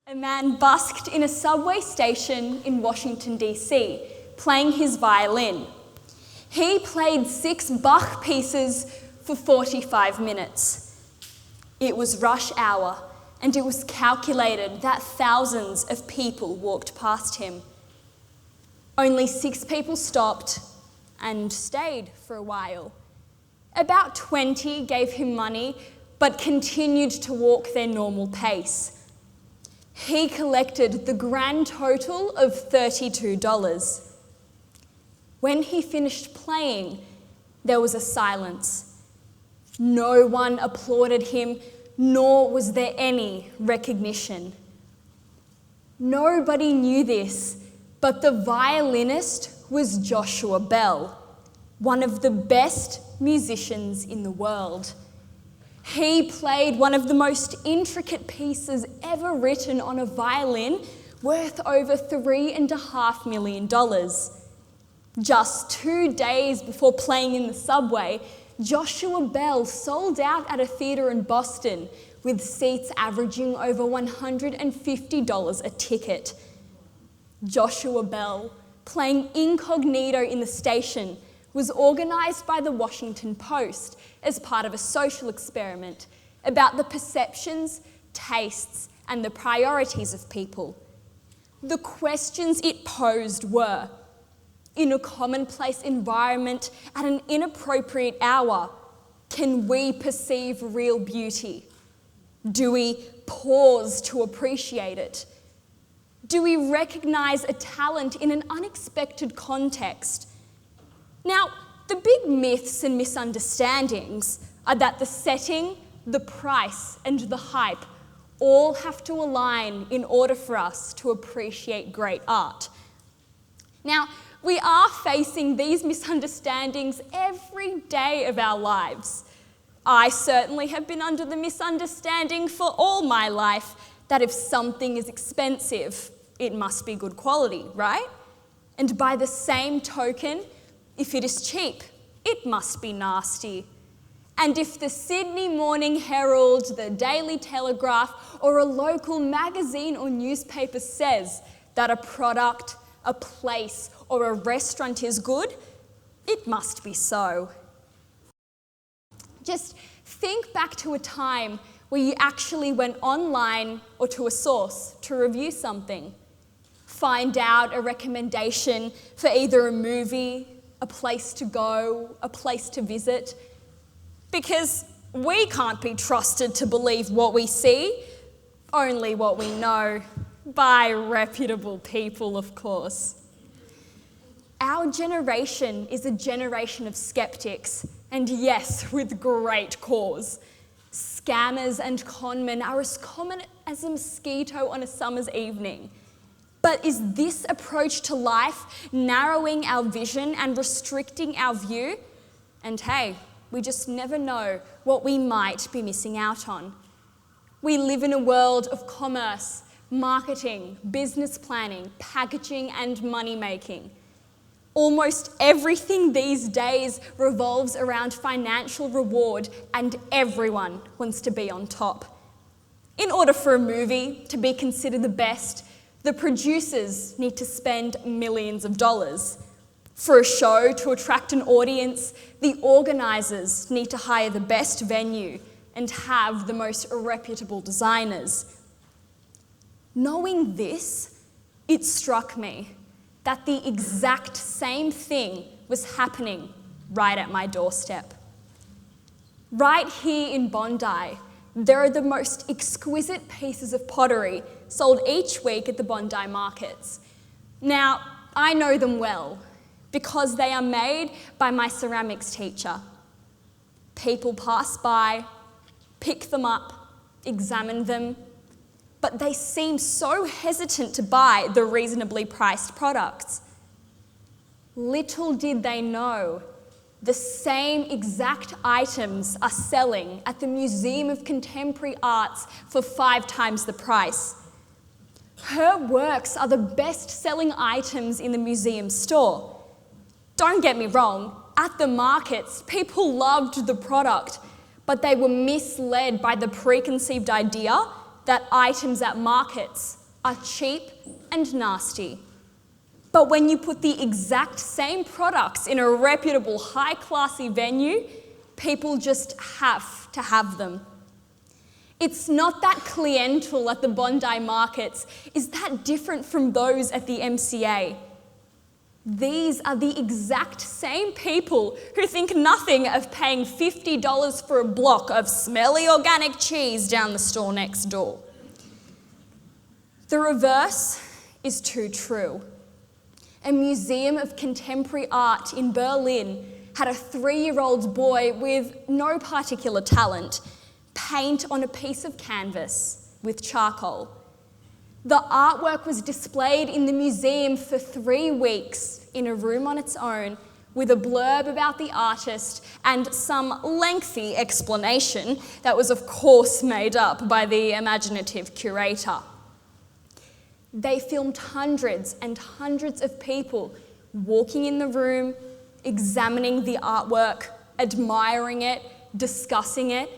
A man busked in a subway station in Washington, D.C., playing his violin. He played 6 Bach pieces for 45 minutes. It was rush hour, and it was calculated that thousands of people walked past him. Only 6 people stopped and stayed for a while. About 20 gave him money, but continued to walk their normal pace. He collected the grand total of $32. When he finished playing, there was a silence. No one applauded him, nor was there any recognition. Nobody knew this, but the violinist was Joshua Bell, one of the best musicians in the world. He played one of the most intricate pieces ever written on a violin, worth over $3.5 million. Just 2 days before playing in the subway, Joshua Bell sold out at a theatre in Boston, with seats averaging over $150 a ticket. Joshua Bell, playing incognito in the station, was organised by the Washington Post as part of a social experiment about the perceptions, tastes, and the priorities of people. The questions it posed were: in a commonplace environment at an inappropriate hour, can we perceive real beauty? Do we pause to appreciate it? Do we recognise a talent in an unexpected context? Now, the big myths and misunderstandings are that the setting, the price, and the hype all have to align in order for us to appreciate great art. Now, we are facing these misunderstandings every day of our lives. I certainly have been under the misunderstanding for all my life that if something is expensive, it must be good quality, right? And by the same token, if it is cheap, it must be nasty. And if the Sydney Morning Herald, the Daily Telegraph, or a local magazine or newspaper says that a product, a place, or a restaurant is good, it must be so. Just think back to a time where you actually went online or to a source to review something. Find out a recommendation for either a movie, a place to go, a place to visit. Because we can't be trusted to believe what we see, only what we know, by reputable people, of course. Our generation is a generation of skeptics, and yes, with great cause. Scammers and conmen are as common as a mosquito on a summer's evening. But is this approach to life narrowing our vision and restricting our view? And hey, we just never know what we might be missing out on. We live in a world of commerce, marketing, business planning, packaging, and money making. Almost everything these days revolves around financial reward, and everyone wants to be on top. In order for a movie to be considered the best, the producers need to spend millions of dollars. For a show to attract an audience, the organisers need to hire the best venue and have the most reputable designers. Knowing this, it struck me that the exact same thing was happening right at my doorstep. Right here in Bondi, there are the most exquisite pieces of pottery sold each week at the Bondi markets. Now, I know them well because they are made by my ceramics teacher. People pass by, pick them up, examine them, but they seem so hesitant to buy the reasonably priced products. Little did they know, the same exact items are selling at the Museum of Contemporary Arts for 5 times the price. Her works are the best-selling items in the museum store. Don't get me wrong, at the markets, people loved the product, but they were misled by the preconceived idea that items at markets are cheap and nasty. But when you put the exact same products in a reputable, high-classy venue, people just have to have them. It's not that clientele at the Bondi markets is that different from those at the MCA. These are the exact same people who think nothing of paying $50 for a block of smelly organic cheese down the store next door. The reverse is too true. A museum of contemporary art in Berlin had a 3-year-old boy with no particular talent paint on a piece of canvas with charcoal. The artwork was displayed in the museum for 3 weeks in a room on its own, with a blurb about the artist and some lengthy explanation that was of course made up by the imaginative curator. They filmed hundreds and hundreds of people walking in the room, examining the artwork, admiring it, discussing it.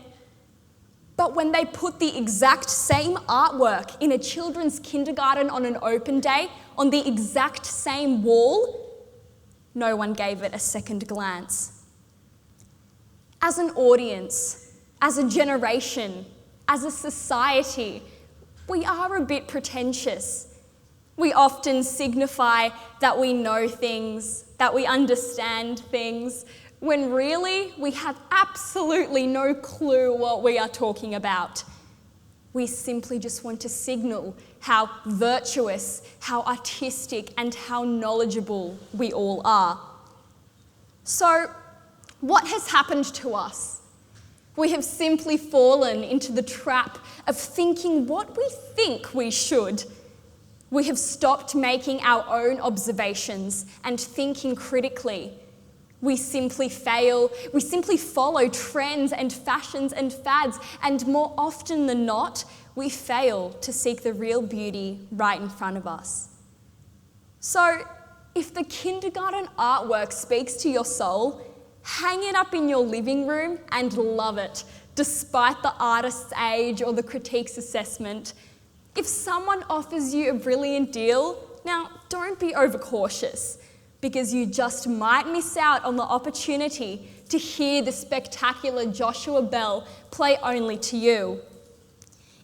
But when they put the exact same artwork in a children's kindergarten on an open day, on the exact same wall, no one gave it a second glance. As an audience, as a generation, as a society, we are a bit pretentious. We often signify that we know things, that we understand things, when really we have absolutely no clue what we are talking about. We simply just want to signal how virtuous, how artistic, and how knowledgeable we all are. So, what has happened to us? We have simply fallen into the trap of thinking what we think we should. We have stopped making our own observations and thinking critically. We simply fail. We simply follow trends and fashions and fads, and more often than not, we fail to seek the real beauty right in front of us. So, if the kindergarten artwork speaks to your soul, hang it up in your living room and love it, despite the artist's age or the critique's assessment. If someone offers you a brilliant deal, now don't be overcautious, because you just might miss out on the opportunity to hear the spectacular Joshua Bell play only to you.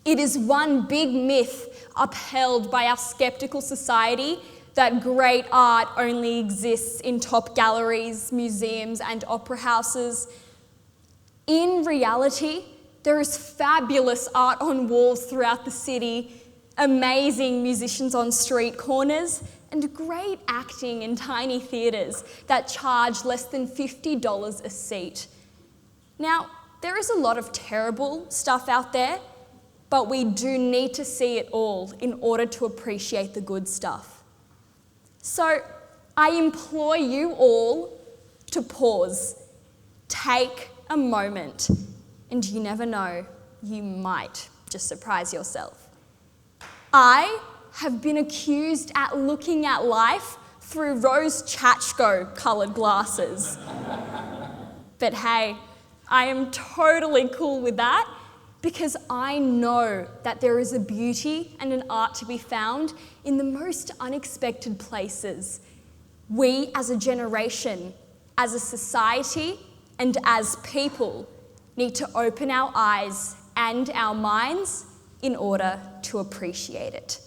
It is one big myth upheld by our skeptical society that great art only exists in top galleries, museums, and opera houses. In reality, there is fabulous art on walls throughout the city, amazing musicians on street corners, and great acting in tiny theatres that charge less than $50 a seat. Now, there is a lot of terrible stuff out there, but we do need to see it all in order to appreciate the good stuff. So, I implore you all to pause, take a moment, and you never know, you might just surprise yourself. I have been accused at looking at life through rose Chachko coloured glasses. But hey, I am totally cool with that, because I know that there is a beauty and an art to be found in the most unexpected places. We as a generation, as a society, and as people need to open our eyes and our minds in order to appreciate it.